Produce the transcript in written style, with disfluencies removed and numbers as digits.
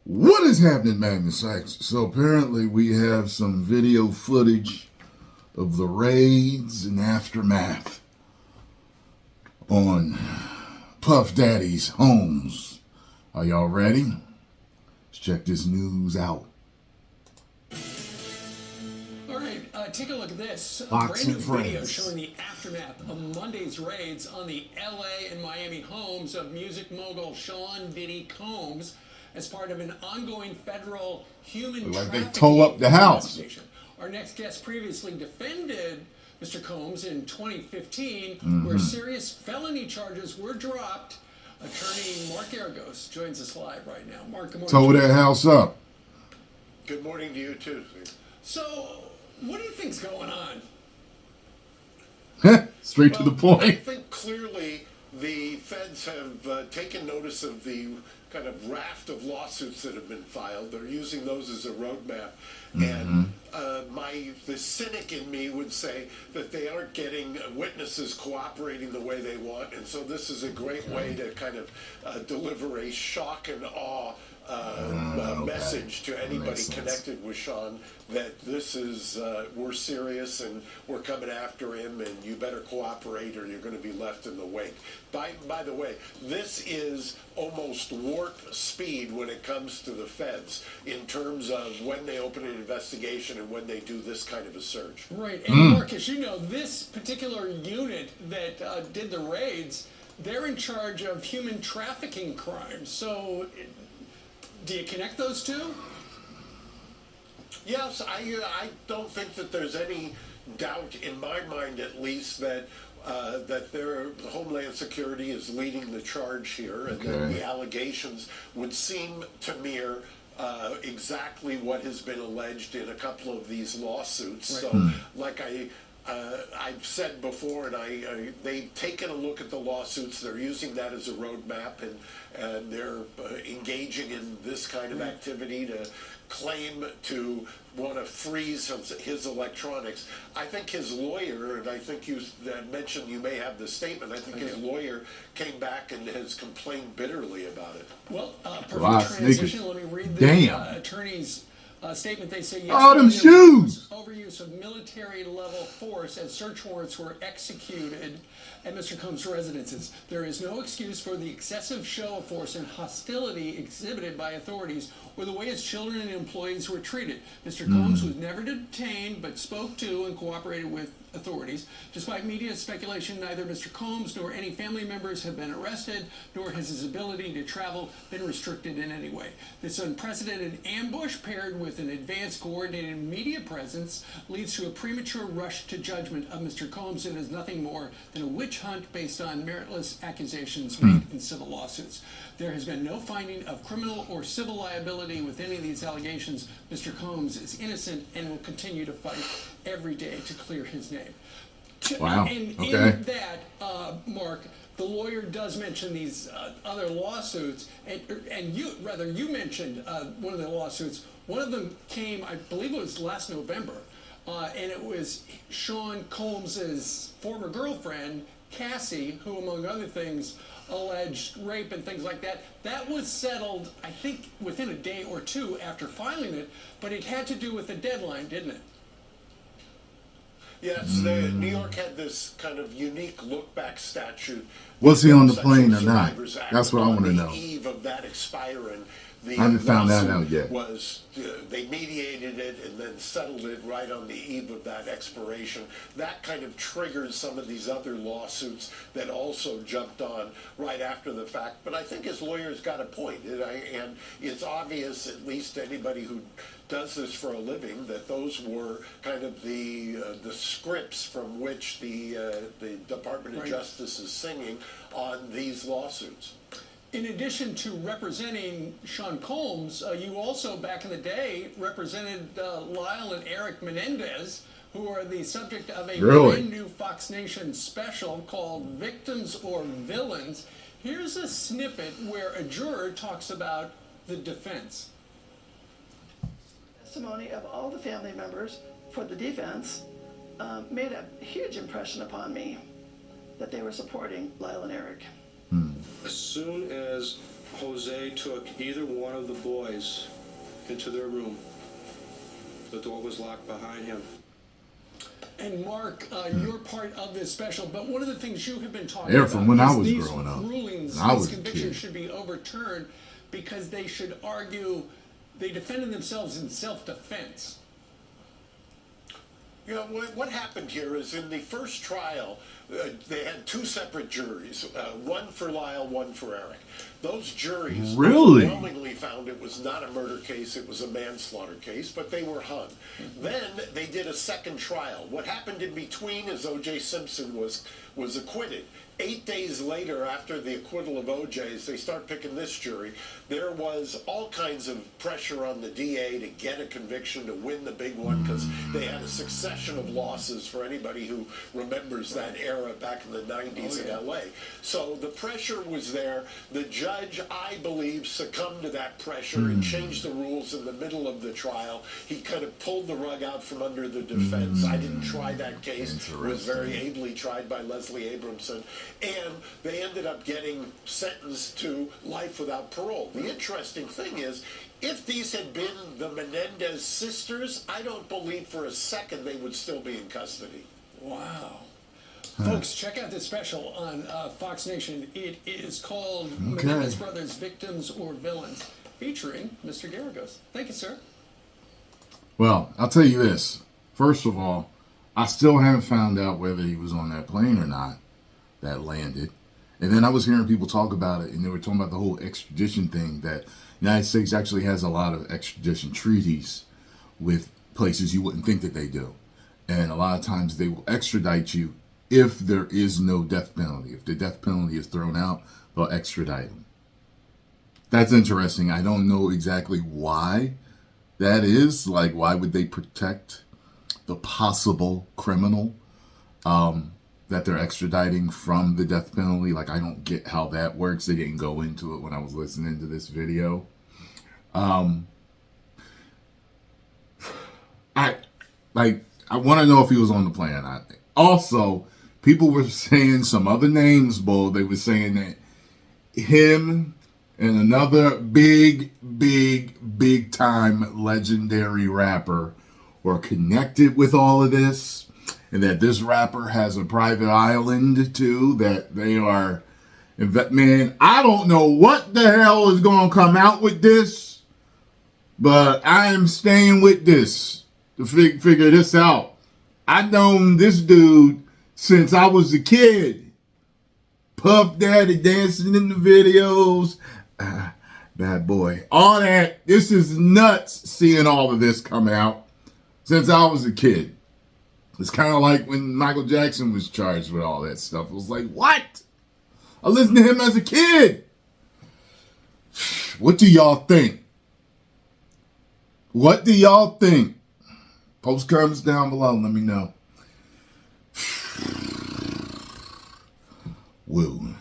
What is happening, Magnus? So apparently we have some video footage of the raids and aftermath on Puff Daddy's homes. Are y'all ready? Let's check this news out. All right, take a look at this. Fox Brand and new video Friends. showing the aftermath of Monday's raids on the LA and Miami homes of music mogul Sean Diddy Combs as part of an ongoing federal human trafficking they tore up the house. investigation. Our next guest previously defended Mr. Combs in 2015, where serious felony charges were dropped. Attorney Mark Aragos joins us live right now. Mark, good morning. Tore that house up. Good morning to you too. So, what do you think's going on? Straight to the I point. think clearly the feds have taken notice of the kind of raft of lawsuits that have been filed. They're using those as a roadmap. And the cynic in me would say that they aren't getting witnesses cooperating the way they want. And so this is a great way to kind of deliver a shock and awe message to anybody connected with Sean that this is we're serious and we're coming after him and you better cooperate or you're going to be left in the wake. By the way, this is almost warp speed when it comes to the feds in terms of when they open an investigation and when they do this kind of a search. Right, and Marcus, you know, this particular unit that did the raids, they're in charge of human trafficking crimes. So, do you connect those two? Yes, I don't think that there's any doubt in my mind, at least, that their Homeland Security is leading the charge here, and that the allegations would seem to mirror exactly what has been alleged in a couple of these lawsuits. Right. So, like I've said before, and they've taken a look at the lawsuits. They're using that as a roadmap, and they're engaging in this kind of activity to claim to want to freeze his electronics. I think his lawyer, and I think you mentioned you may have the statement, I think his lawyer came back and has complained bitterly about it. Well, Wow, perfect transition. sneakers. Let me read the Damn. attorney's statement. They say, yes, Oh, them there was shoes. overuse of military-level force as search warrants were executed at Mr. Combs' residences. There is no excuse for the excessive show of force and hostility exhibited by authorities or the way his children and employees were treated. Mr. Combs was never detained but spoke to and cooperated with authorities. Despite media speculation, neither Mr. Combs nor any family members have been arrested, nor has his ability to travel been restricted in any way. This unprecedented ambush, paired with an advanced coordinated media presence, leads to a premature rush to judgment of Mr. Combs and is nothing more than a witch hunt based on meritless accusations made in civil lawsuits. There has been no finding of criminal or civil liability with any of these allegations. Mr. Combs is innocent and will continue to fight every day to clear his name. Wow. And Okay. in that, Mark, the lawyer does mention these other lawsuits, and you mentioned one of the lawsuits. One of them came, I believe it was last November, and it was Sean Combs's former girlfriend, Cassie, who, among other things, alleged rape and things like that. That was settled, I think, within a day or two after filing it, but it had to do with the deadline, didn't it? Yes, New York had this kind of unique look-back statute. Was he on the Sexual plane or not? Survivors Act. That's what I want to On know. the eve of that expiring, the I haven't found that out lawsuit yet. Was they mediated it and then settled it right on the eve of that expiration. That kind of triggered some of these other lawsuits that also jumped on right after the fact. But I think his lawyer's got a point, and it's obvious, at least to anybody who does this for a living, that those were kind of the scripts from which the Department of Justice is singing on these lawsuits. In addition to representing Sean Combs, you also, back in the day, represented Lyle and Eric Menendez, who are the subject of a brand new Fox Nation special called Victims or Villains. Here's a snippet where a juror talks about the defense. Testimony of all the family members for the defense made a huge impression upon me that they were supporting Lyle and Eric. As soon as Jose took either one of the boys into their room. The door was locked behind him. And Mark, you're part of this special, but one of the things you have been talking They're about from when I is was these growing up. rulings, And I was these a convictions kid. should be overturned because they should argue they defended themselves in self-defense. You know, what happened here is in the first trial, they had two separate juries, one for Lyle, one for Eric. Those juries Really? overwhelmingly found it was not a murder case, it was a manslaughter case, but they were hung. Then they did a second trial. What happened in between is O.J. Simpson was acquitted. 8 days later, after the acquittal of O.J.'s, they start picking this jury. There was all kinds of pressure on the DA to get a conviction, to win the big one, because they had a succession of losses for anybody who remembers that era back in the 90s in L.A. So the pressure was there. The judge, I believe, succumbed to that pressure and changed the rules in the middle of the trial. He kind of pulled the rug out from under the defense. I didn't try that case. It was very ably tried by Leslie Abramson. And they ended up getting sentenced to life without parole. The interesting thing is, if these had been the Menendez sisters, I don't believe for a second they would still be in custody. Wow. Folks, check out this special on Fox Nation. It is called Menendez Brothers, Victims or Villains, featuring Mr. Garagos. Thank you, sir. Well, I'll tell you this. First of all, I still haven't found out whether he was on that plane or not that landed. And then I was hearing people talk about it, and they were talking about the whole extradition thing, that the United States actually has a lot of extradition treaties with places you wouldn't think that they do. And a lot of times they will extradite you if there is no death penalty. If the death penalty is thrown out, they'll extradite them. That's interesting. I don't know exactly why that is. Like, why would they protect the possible criminal that they're extraditing from the death penalty? Like, I don't get how that works. They didn't go into it when I was listening to this video. I want to know if he was on the plane. Also, people were saying some other names, Bo. They were saying that him and another big time legendary rapper were connected with all of this, and that this rapper has a private island too, that they are, man, I don't know what the hell is going to come out with this, but I am staying with this to figure this out. I've known this dude since I was a kid. Puff Daddy dancing in the videos. Bad boy. All that. This is nuts seeing all of this come out since I was a kid. It's kind of like when Michael Jackson was charged with all that stuff. It was like, what? I listened to him as a kid. What do y'all think? What do y'all think? Post comments down below. Let me know. Woo.